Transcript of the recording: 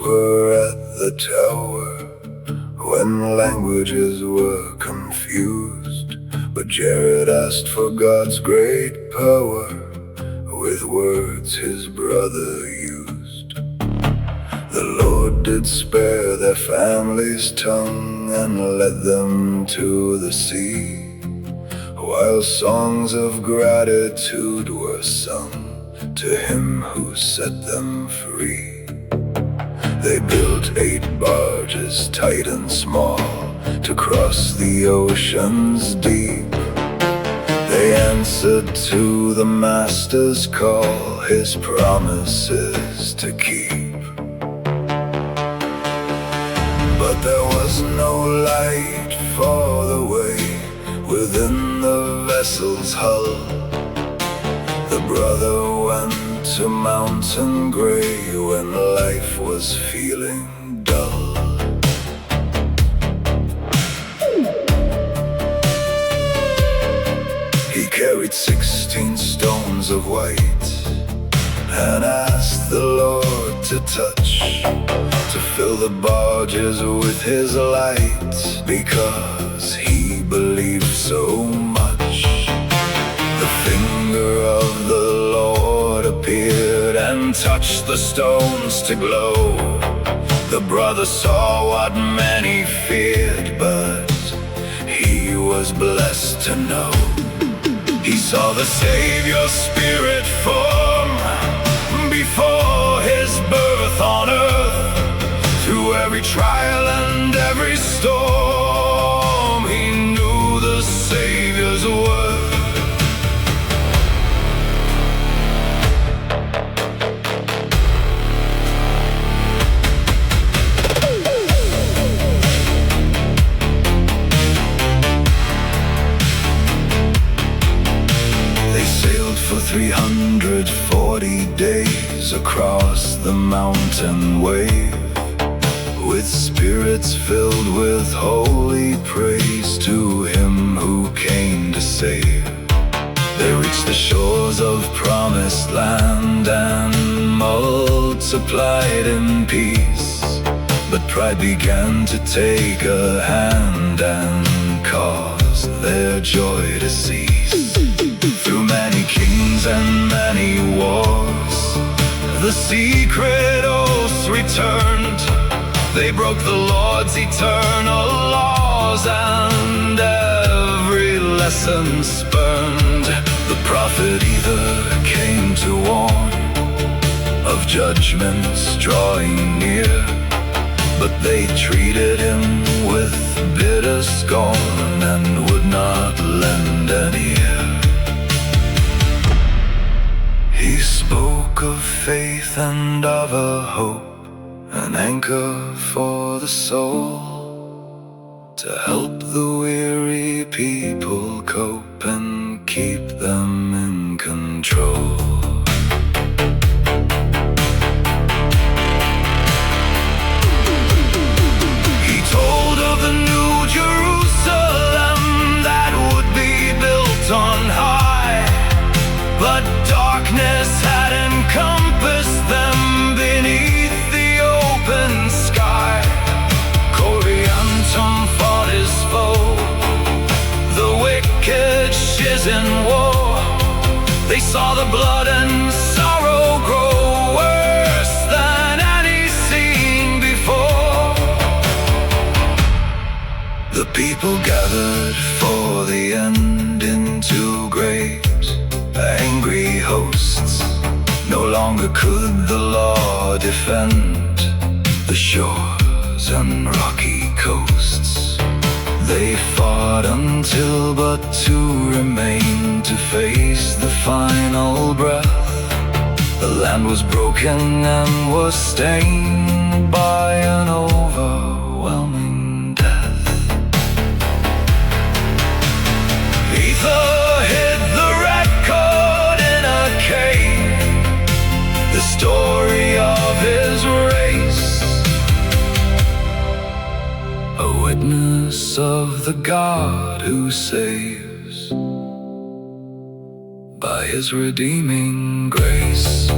were at the tower when languages were confused. But Jared asked for God's great power with words his brother used. The Lord did spare their family's tongue and led them to the sea, while songs of gratitude were sung to him who set them free. They built 8 barges, tight and small, to cross the oceans deep. They answered to the Master's call, his promises to keep. But there was no light for the way within the vessel's hull. The brother went to Mountain Grey when life was feeling dull. He carried 16 stones of white and asked the Lord to touch, to fill the barges with his light, because he believed so much. The finger of the Lord appeared and touched the stones to glow. The brother saw what many feared, but he was blessed to know. He saw the Savior's Spirit form before his birth on earth. Through every trial and every storm, he knew the Savior's word. They sailed for 340 days across the mountain wave, with spirits filled with holy praise to him who came to save. They reached the shores of promised land and multiplied in peace. But pride began to take a hand and caused their joy to cease. Through many kings and many wars, the secret oaths returned. They broke the Lord's eternal laws and every lesson spurned. The prophet either came to warn of judgments drawing near, but they treated him with bitter scorn and would not lend an ear. He spoke of faith and of a hope, an anchor for the soul, to help the weary people cope and keep them in control. He told of the new Jerusalem that would be built on high, but darkness had encompassed them beneath the open sky. Coriantum fought his foe, the wicked shiz in war. They saw the blood and sorrow grow worse than any seen before. The people gathered for the end into great angry hosts. No longer could the law defend the shores and rocky coasts. They fought until but two remained to face the final breath. The land was broken and was stained by an overwhelming death. Ether hid the record in a cave, the story of his race, a witness of the God who saves by his redeeming grace.